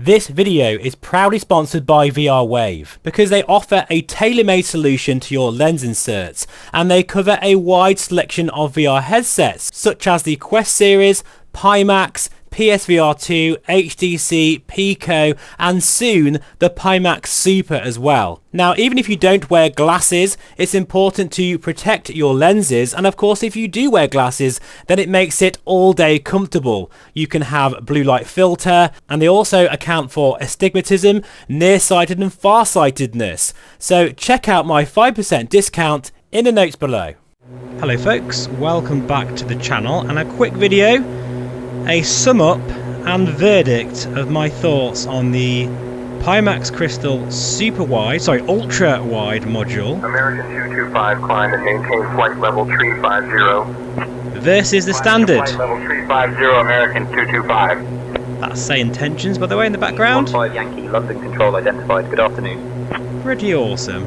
This video is proudly sponsored by VRWave because they offer a tailor-made solution to your lens inserts, and they cover a wide selection of VR headsets such as the Quest series, Pimax, PSVR2, HTC, Pico, and soon the Pimax Super as well. Now, even if you don't wear glasses, it's important to protect your lenses, and of course if you do wear glasses, then it makes it all day comfortable. You can have blue light filter, and they also account for astigmatism, nearsighted and farsightedness. So check out my 5% discount in the notes below. Hello folks, welcome back to the channel, and a quick video, a sum up and verdict of my thoughts on the Pimax Crystal Super Ultra Wide module American 225, climb and maintain flight level 350 versus the standard. Flight level 350, American 225. That's saying tensions, by the way, in the background. 15 Yankee, London control identified. Good afternoon. Pretty awesome.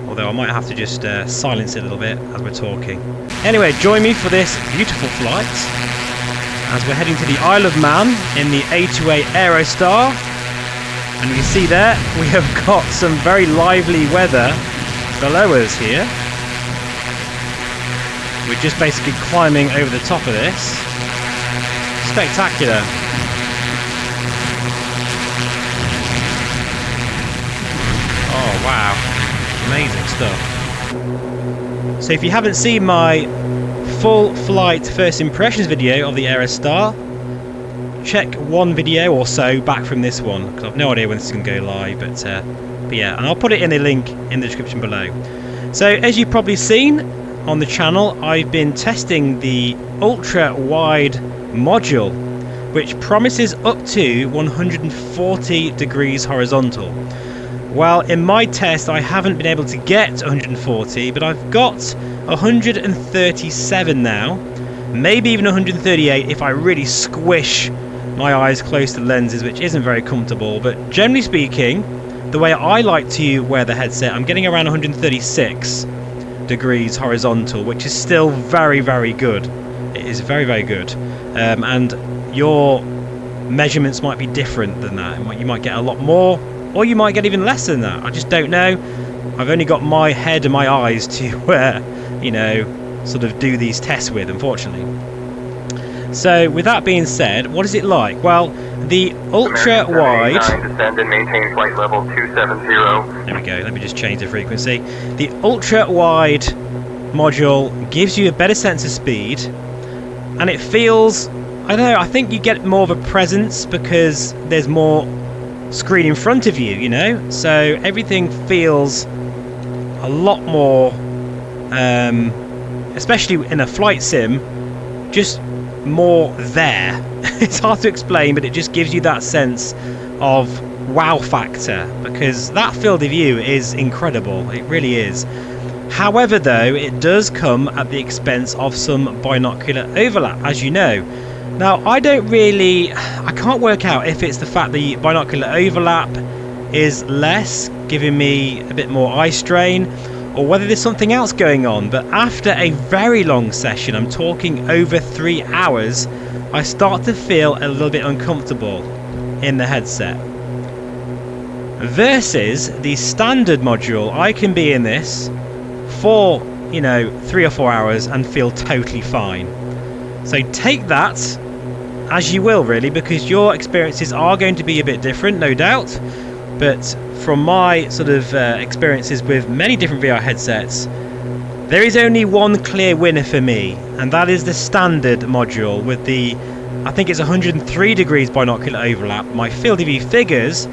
Although I might have to just silence it a little bit as we're talking. Anyway, join me for this beautiful flight as we're heading to the Isle of Man in the A2A Aerostar. And you can see there, we have got some very lively weather below us here. We're just basically climbing over the top of this. Spectacular. Oh wow, amazing stuff. So if you haven't seen my full flight first impressions video of the Aerostar, check one video or so back from this one, because I've no idea when this is going to go live, but yeah, and I'll put it in the link in the description below. So as you've probably seen on the channel, I've been testing the ultra wide module, which promises up to 140 degrees horizontal. Well, in my test I haven't been able to get 140, but I've got 137 now, maybe even 138 if I really squish my eyes close to the lenses, which isn't very comfortable. But generally speaking, the way I like to wear the headset, I'm getting around 136 degrees horizontal, which is still very, very good. It is very, very good. And your measurements might be different than that. You might get a lot more, or you might get even less than that. I just don't know. I've only got my head and my eyes to you know, sort of do these tests with, unfortunately. So with that being said, what is it like? Well, the ultra wide, descend and maintain flight level 270. there we go, let me just change the frequency. The ultra wide module gives you a better sense of speed, and it feels, I don't know, I think you get more of a presence because there's more screen in front of you, you know, so everything feels a lot more, especially in a flight sim, just more there. It's hard to explain, but it just gives you that sense of wow factor, because that field of view is incredible. It really is. However, though, it does come at the expense of some binocular overlap, as you know. Now, I can't work out if it's the fact the binocular overlap is less, giving me a bit more eye strain, or whether there's something else going on. But after a very long session, I'm talking over 3 hours, I start to feel a little bit uncomfortable in the headset. Versus the standard module, I can be in this for, you know, 3 or 4 hours and feel totally fine. So take that as you will, really, because your experiences are going to be a bit different, no doubt. But from my sort of experiences with many different VR headsets, there is only one clear winner for me, and that is the standard module with the, I think it's 103 degrees binocular overlap. My field of view figures,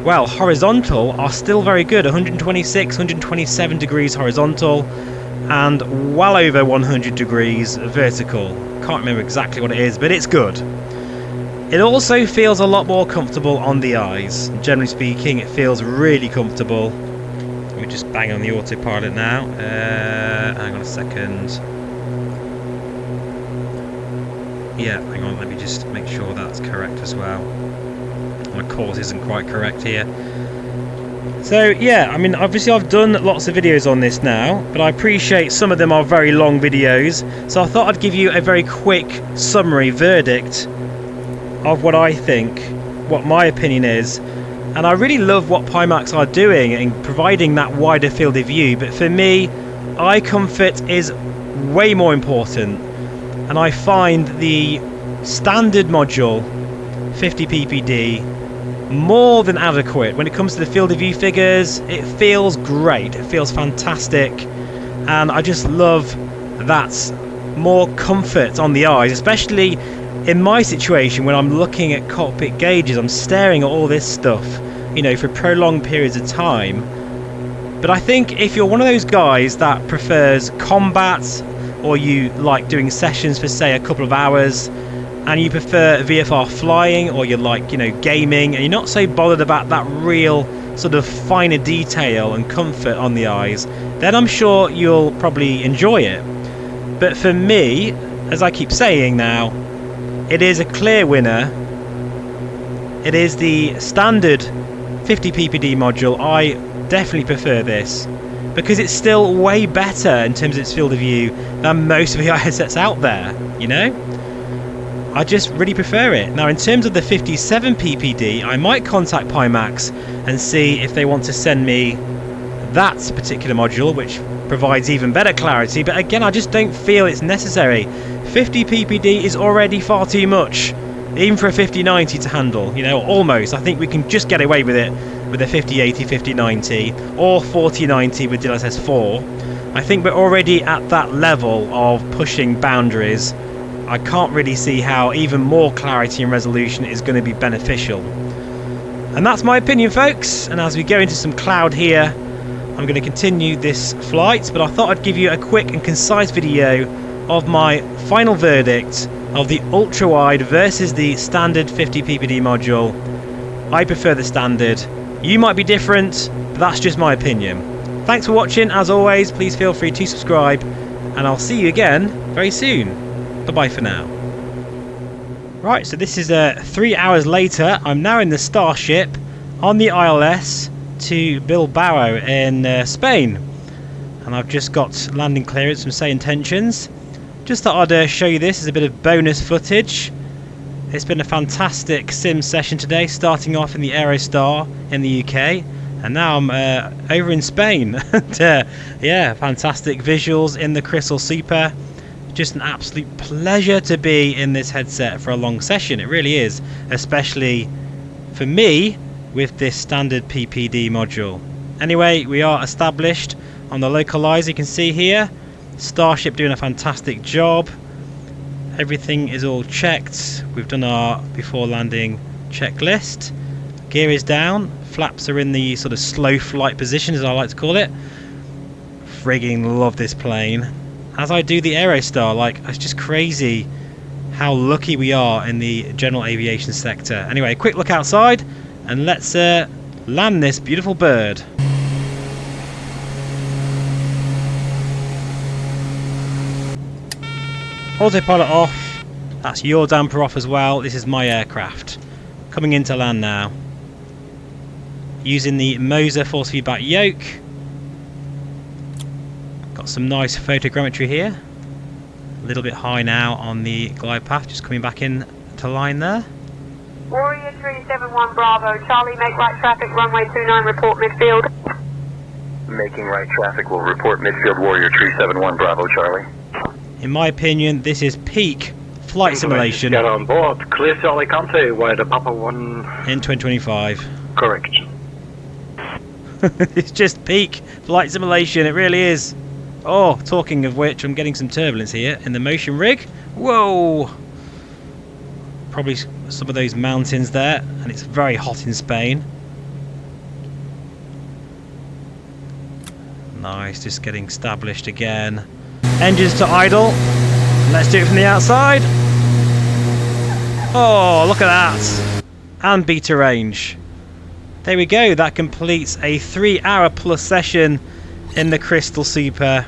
well, horizontal, are still very good, 126, 127 degrees horizontal, and well over 100 degrees vertical. Can't remember exactly what it is, but it's good. It also feels a lot more comfortable on the eyes. Generally speaking, it feels really comfortable. Let me just bang on the autopilot now. Hang on a second. Yeah, hang on, let me just make sure that's correct as well. My course isn't quite correct here. So yeah, I mean, obviously I've done lots of videos on this now, but I appreciate some of them are very long videos, so I thought I'd give you a very quick summary verdict of what I think what my opinion is. And I really love what Pimax are doing in providing that wider field of view, but for me, eye comfort is way more important. And I find the standard module 50 ppd more than adequate when it comes to the field of view figures. It feels great, it feels fantastic, and I just love that more comfort on the eyes, especially in my situation when I'm looking at cockpit gauges. I'm staring at all this stuff, you know, for prolonged periods of time. But I think if you're one of those guys that prefers combat, or you like doing sessions for say a couple of hours, and you prefer VFR flying, or you like, you know, gaming, and you're not so bothered about that real sort of finer detail and comfort on the eyes, then I'm sure you'll probably enjoy it. But for me, as I keep saying now, it is a clear winner. It is the standard 50 ppd module. I definitely prefer this because it's still way better in terms of its field of view than most VR headsets out there, you know? I just really prefer it. Now, in terms of the 57 ppd, I might contact Pimax and see if they want to send me that particular module, which provides even better clarity, but again, I just don't feel it's necessary. 50 ppd is already far too much, even for a 5090 to handle, you know, almost. I think we can just get away with it with a 5080, 5090, or 4090 with DLSS 4. I think we're already at that level of pushing boundaries. I can't really see how even more clarity and resolution is going to be beneficial. And that's my opinion, folks. And as we go into some cloud here, I'm going to continue this flight, but I thought I'd give you a quick and concise video of my final verdict of the ultra-wide versus the standard 50 ppd module. I prefer the standard. You might be different, but that's just my opinion. Thanks for watching. As always, please feel free to subscribe, and I'll see you again very soon. Bye-bye for now. Right, so this is 3 hours later. I'm now in the Starship on the ILS to Bilbao in Spain, and I've just got landing clearance from Say Intentions. Just thought I'd show you this as a bit of bonus footage. It's been a fantastic sim session today, starting off in the Aerostar in the UK, and now I'm over in Spain. Yeah, fantastic visuals in the Crystal Super. Just an absolute pleasure to be in this headset for a long session. It really is, especially for me with this standard PPD module. Anyway, we are established on the localizer. You can see here Starship doing a fantastic job. Everything is all checked. We've done our before landing checklist. Gear is down, flaps are in the sort of slow flight position, as I like to call it. Frigging love this plane, as I do the Aerostar. Like, it's just crazy how lucky we are in the general aviation sector. Anyway, quick look outside, and let's land this beautiful bird. Autopilot off. That's your damper off as well. This is my aircraft coming into land now, using the Moser force feedback yoke. Got some nice photogrammetry here. A little bit high now on the glide path, just coming back in to line there. Warrior 371 Bravo, Charlie, make right traffic, runway 29, report midfield. Making right traffic, will report midfield, Warrior 371 Bravo, Charlie. In my opinion, this is peak flight simulation. Get on board. Clear to Alicante, where the Papa 1... in 2025. Correct. It's just peak flight simulation, it really is. Oh, talking of which, I'm getting some turbulence here in the motion rig. Whoa! Probably some of those mountains there, and it's very hot in Spain. Nice, just getting established again. Engines to idle. Let's do it from the outside. Oh, look at that. And beta range. There we go. That completes a 3-hour plus session in the Crystal Super.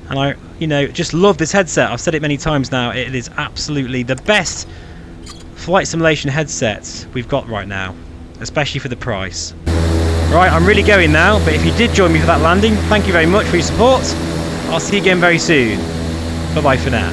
And I, you know, just love this headset. I've said it many times now. It is absolutely the best flight simulation headset we've got right now, especially for the price. Right, I'm really going now, but if you did join me for that landing, thank you very much for your support. I'll see you again very soon. Bye-bye for now.